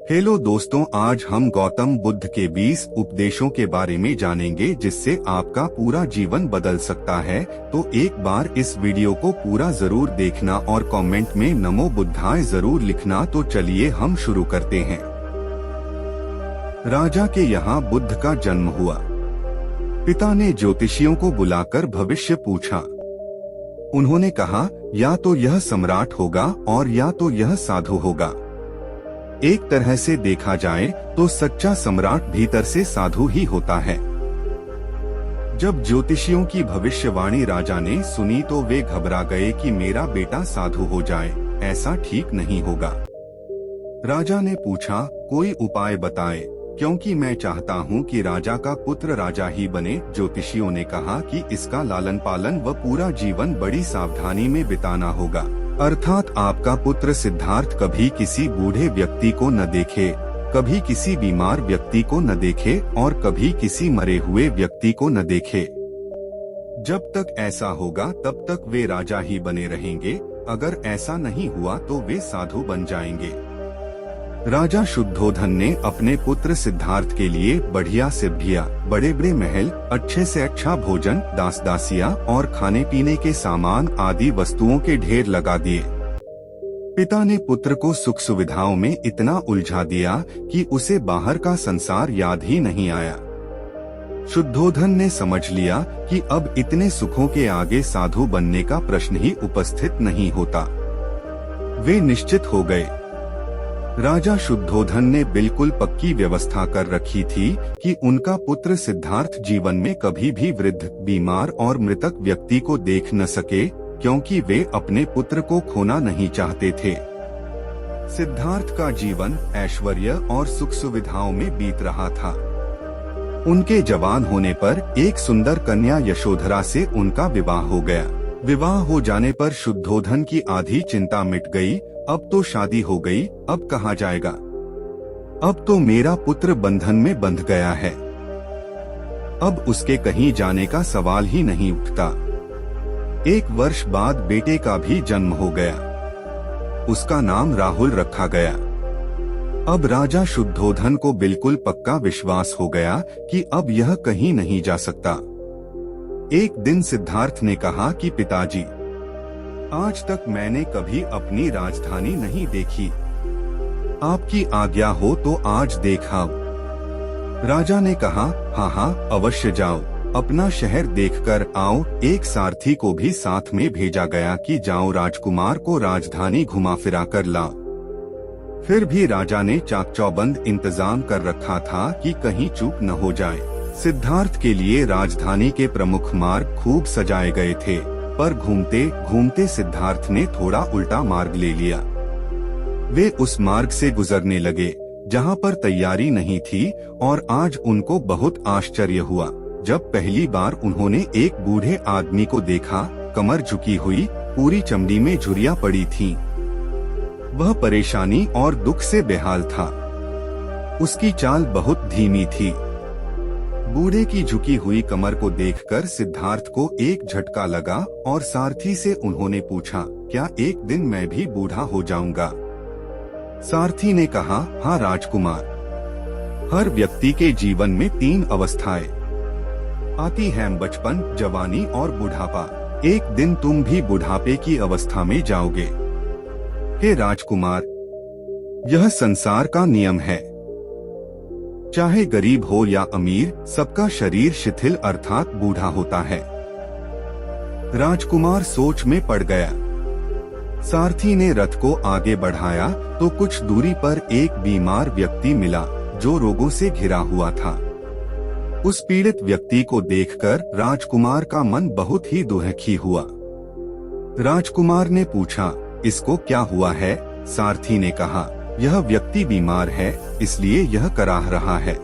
Hello दोस्तों, आज हम गौतम बुद्ध के 20 उपदेशों के बारे में जानेंगे जिससे आपका पूरा जीवन बदल सकता है। तो एक बार इस वीडियो को पूरा जरूर देखना और कमेंट में नमो बुद्धाय जरूर लिखना। तो चलिए हम शुरू करते हैं। राजा के यहाँ बुद्ध का जन्म हुआ। पिता ने ज्योतिषियों को बुलाकर भविष्य पूछा। उन्होंने कहा, या तो यह सम्राट होगा और या तो यह साधु होगा। एक तरह से देखा जाए तो सच्चा सम्राट भीतर से साधु ही होता है। जब ज्योतिषियों की भविष्यवाणी राजा ने सुनी तो वे घबरा गए कि मेरा बेटा साधु हो जाए, ऐसा ठीक नहीं होगा। राजा ने पूछा, कोई उपाय बताए, क्योंकि मैं चाहता हूँ कि राजा का पुत्र राजा ही बने। ज्योतिषियों ने कहा कि इसका लालन पालन व पूरा जीवन बड़ी सावधानी में बिताना होगा, अर्थात आपका पुत्र सिद्धार्थ कभी किसी बूढ़े व्यक्ति को न देखे, कभी किसी बीमार व्यक्ति को न देखे और कभी किसी मरे हुए व्यक्ति को न देखे। जब तक ऐसा होगा तब तक वे राजा ही बने रहेंगे। अगर ऐसा नहीं हुआ तो वे साधु बन जाएंगे। राजा शुद्धोधन ने अपने पुत्र सिद्धार्थ के लिए बढ़िया सिद्धियां, बड़े बड़े महल, अच्छे से अच्छा भोजन, दास दासियां और खाने पीने के सामान आदि वस्तुओं के ढेर लगा दिए। पिता ने पुत्र को सुख सुविधाओं में इतना उलझा दिया कि उसे बाहर का संसार याद ही नहीं आया। शुद्धोधन ने समझ लिया कि अब इतने सुखों के आगे साधु बनने का प्रश्न ही उपस्थित नहीं होता। वे निश्चित हो गए। राजा शुद्धोधन ने बिल्कुल पक्की व्यवस्था कर रखी थी कि उनका पुत्र सिद्धार्थ जीवन में कभी भी वृद्ध, बीमार और मृतक व्यक्ति को देख न सके, क्योंकि वे अपने पुत्र को खोना नहीं चाहते थे। सिद्धार्थ का जीवन ऐश्वर्य और सुख सुविधाओं में बीत रहा था। उनके जवान होने पर एक सुंदर कन्या यशोधरा से उनका विवाह हो गया। विवाह हो जाने पर शुद्धोधन की आधी चिंता मिट गई। अब तो शादी हो गई, अब कहाँ जाएगा? अब तो मेरा पुत्र बंधन में बंध गया है। अब उसके कहीं जाने का सवाल ही नहीं उठता। 1 वर्ष बाद बेटे का भी जन्म हो गया। उसका नाम राहुल रखा गया। अब राजा शुद्धोधन को बिल्कुल पक्का विश्वास हो गया कि अब यह कहीं नहीं जा सकता। एक दिन सिद्धार्थ ने कहा कि पिताजी, आज तक मैंने कभी अपनी राजधानी नहीं देखी। आपकी आज्ञा हो तो आज देखाओ। राजा ने कहा, हाँ हाँ अवश्य जाओ, अपना शहर देखकर आओ। एक सारथी को भी साथ में भेजा गया कि जाओ राजकुमार को राजधानी घुमा फिरा कर लाओ। फिर भी राजा ने चाक चौबंद इंतजाम कर रखा था कि कहीं चूक न हो जाए। सिद्धार्थ के लिए राजधानी के प्रमुख मार्ग खूब सजाए गए थे, पर घूमते घूमते सिद्धार्थ ने थोड़ा उल्टा मार्ग ले लिया। वे उस मार्ग से गुजरने लगे जहां पर तैयारी नहीं थी और आज उनको बहुत आश्चर्य हुआ जब पहली बार उन्होंने एक बूढ़े आदमी को देखा। कमर झुकी हुई, पूरी चमड़ी में झुर्रियां पड़ी थीं। वह परेशानी और दुख से बेहाल था। उसकी चाल बहुत धीमी थी। बूढ़े की झुकी हुई कमर को देखकर सिद्धार्थ को एक झटका लगा और सारथी से उन्होंने पूछा, क्या एक दिन मैं भी बूढ़ा हो जाऊंगा? सारथी ने कहा, हाँ राजकुमार, हर व्यक्ति के जीवन में 3 अवस्थाएं आती हैं, बचपन, जवानी और बुढ़ापा। एक दिन तुम भी बुढ़ापे की अवस्था में जाओगे। हे राजकुमार, यह संसार का नियम है। चाहे गरीब हो या अमीर, सबका शरीर शिथिल अर्थात बूढ़ा होता है। राजकुमार सोच में पड़ गया। सारथी ने रथ को आगे बढ़ाया तो कुछ दूरी पर एक बीमार व्यक्ति मिला जो रोगों से घिरा हुआ था। उस पीड़ित व्यक्ति को देखकर राजकुमार का मन बहुत ही दुखी हुआ। राजकुमार ने पूछा, इसको क्या हुआ है? सारथी ने कहा, यह व्यक्ति बीमार है, इसलिए यह कराह रहा है।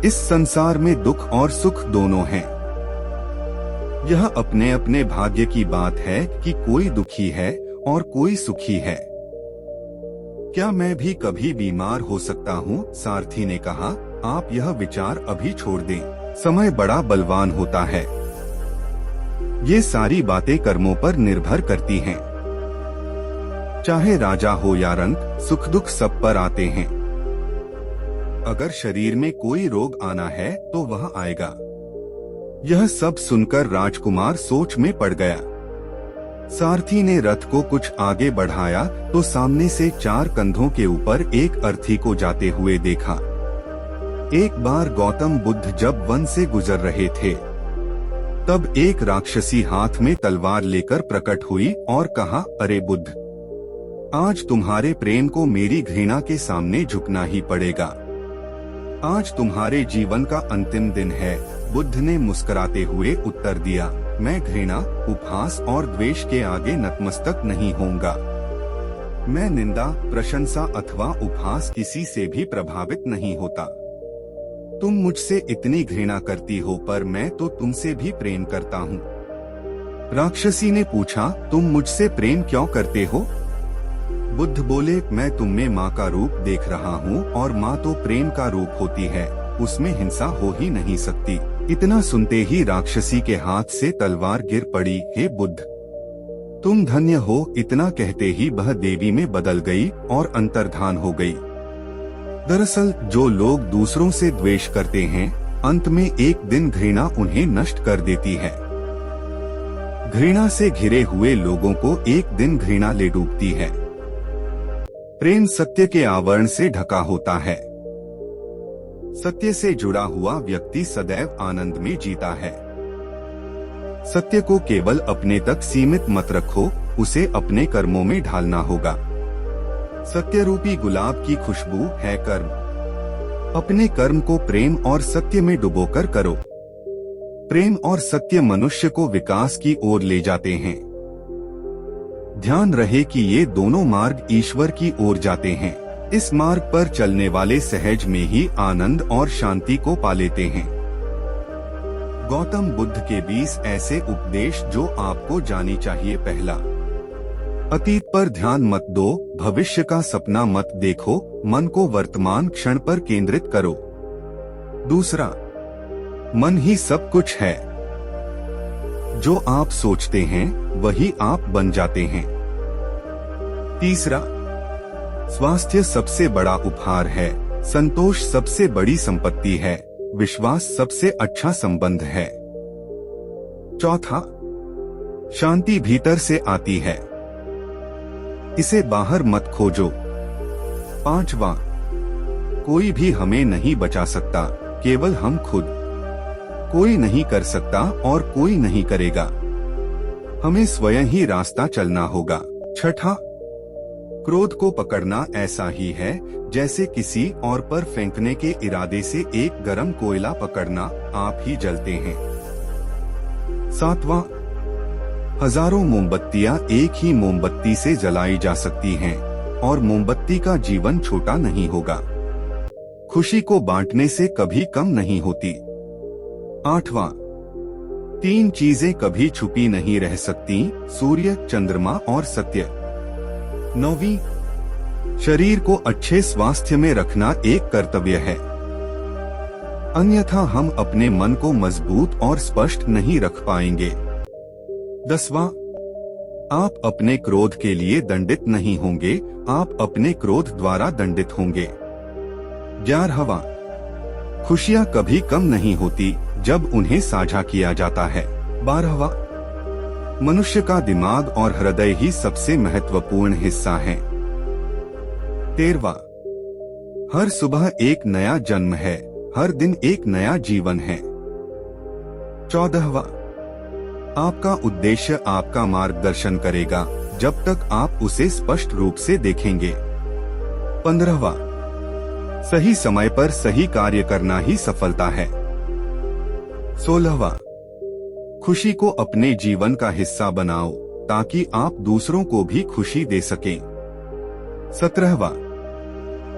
इस संसार में दुख और सुख दोनों हैं। यह अपने अपने भाग्य की बात है कि कोई दुखी है और कोई सुखी है। क्या मैं भी कभी बीमार हो सकता हूँ? सारथी ने कहा, आप यह विचार अभी छोड़ दें, समय बड़ा बलवान होता है। ये सारी बातें कर्मों पर निर्भर करती हैं। चाहे राजा हो या रंक, सुख दुख सब पर आते हैं। अगर शरीर में कोई रोग आना है तो वह आएगा। यह सब सुनकर राजकुमार सोच में पड़ गया। सारथी ने रथ को कुछ आगे बढ़ाया तो सामने से 4 कंधों के ऊपर एक अर्थी को जाते हुए देखा। एक बार गौतम बुद्ध जब वन से गुजर रहे थे, तब एक राक्षसी हाथ में तलवार लेकर प्रकट हुई और कहा, अरे बुद्ध, आज तुम्हारे प्रेम को मेरी घृणा के सामने झुकना ही पड़ेगा। आज तुम्हारे जीवन का अंतिम दिन है। बुद्ध ने मुस्कुराते हुए उत्तर दिया, मैं घृणा, उपहास और द्वेष के आगे नतमस्तक नहीं होऊंगा। मैं निंदा, प्रशंसा अथवा उपहास किसी से भी प्रभावित नहीं होता। तुम मुझसे इतनी घृणा करती हो, पर मैं तो तुमसे भी प्रेम करता हूँ। राक्षसी ने पूछा, तुम मुझसे प्रेम क्यों करते हो? बुद्ध बोले, मैं तुम में माँ का रूप देख रहा हूँ और माँ तो प्रेम का रूप होती है, उसमें हिंसा हो ही नहीं सकती। इतना सुनते ही राक्षसी के हाथ से तलवार गिर पड़ी। हे बुद्ध, तुम धन्य हो। इतना कहते ही वह देवी में बदल गई और अंतर्धान हो गई। दरअसल जो लोग दूसरों से द्वेष करते हैं, अंत में एक दिन घृणा उन्हें नष्ट कर देती है। घृणा से घिरे हुए लोगों को एक दिन घृणा ले डूबती है। प्रेम सत्य के आवरण से ढका होता है। सत्य से जुड़ा हुआ व्यक्ति सदैव आनंद में जीता है। सत्य को केवल अपने तक सीमित मत रखो, उसे अपने कर्मों में ढालना होगा। सत्य रूपी गुलाब की खुशबू है कर्म। अपने कर्म को प्रेम और सत्य में डुबोकर करो। प्रेम और सत्य मनुष्य को विकास की ओर ले जाते हैं। ध्यान रहे कि ये दोनों मार्ग ईश्वर की ओर जाते हैं। इस मार्ग पर चलने वाले सहज में ही आनंद और शांति को पा लेते हैं। गौतम बुद्ध के 20 ऐसे उपदेश जो आपको जानी चाहिए। पहला, अतीत पर ध्यान मत दो, भविष्य का सपना मत देखो, मन को वर्तमान क्षण पर केंद्रित करो। दूसरा, मन ही सब कुछ है। जो आप सोचते हैं वही आप बन जाते हैं। तीसरा, स्वास्थ्य सबसे बड़ा उपहार है, संतोष सबसे बड़ी संपत्ति है, विश्वास सबसे अच्छा संबंध है। चौथा, शांति भीतर से आती है, इसे बाहर मत खोजो। पांचवा, कोई भी हमें नहीं बचा सकता, केवल हम खुद। कोई नहीं कर सकता और कोई नहीं करेगा, हमें स्वयं ही रास्ता चलना होगा। छठा, क्रोध को पकड़ना ऐसा ही है जैसे किसी और पर फेंकने के इरादे से एक गरम कोयला पकड़ना, आप ही जलते हैं। सातवां, हजारों मोमबत्तियां एक ही मोमबत्ती से जलाई जा सकती हैं और मोमबत्ती का जीवन छोटा नहीं होगा। खुशी को बांटने से कभी कम नहीं होती। आठवां, 3 चीजें कभी छुपी नहीं रह सकती, सूर्य, चंद्रमा और सत्य। नौवीं, शरीर को अच्छे स्वास्थ्य में रखना एक कर्तव्य है, अन्यथा हम अपने मन को मजबूत और स्पष्ट नहीं रख पाएंगे। 10वां, आप अपने क्रोध के लिए दंडित नहीं होंगे, आप अपने क्रोध द्वारा दंडित होंगे। 11वां, खुशियां कभी कम नहीं होती जब उन्हें साझा किया जाता है। 12वां, मनुष्य का दिमाग और हृदय ही सबसे महत्वपूर्ण हिस्सा है। 13वां, हर सुबह एक नया जन्म है, हर दिन एक नया जीवन है। 14वां, आपका उद्देश्य आपका मार्गदर्शन करेगा जब तक आप उसे स्पष्ट रूप से देखेंगे। 15वां, सही समय पर सही कार्य करना ही सफलता है। 16वां, खुशी को अपने जीवन का हिस्सा बनाओ ताकि आप दूसरों को भी खुशी दे सकें। 17वां,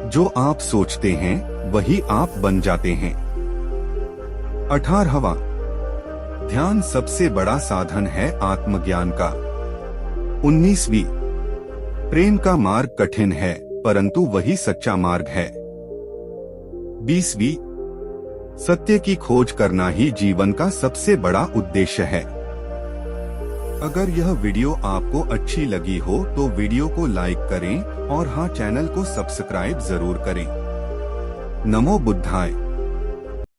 जो आप सोचते हैं वही आप बन जाते हैं। 18वां, ध्यान सबसे बड़ा साधन है आत्मज्ञान का। 19वीं, प्रेम का मार्ग कठिन है परंतु वही सच्चा मार्ग है। 20वीं, सत्य की खोज करना ही जीवन का सबसे बड़ा उद्देश्य है। अगर यह वीडियो आपको अच्छी लगी हो तो वीडियो को लाइक करें और हाँ, चैनल को सब्सक्राइब जरूर करें। नमो बुद्धाय।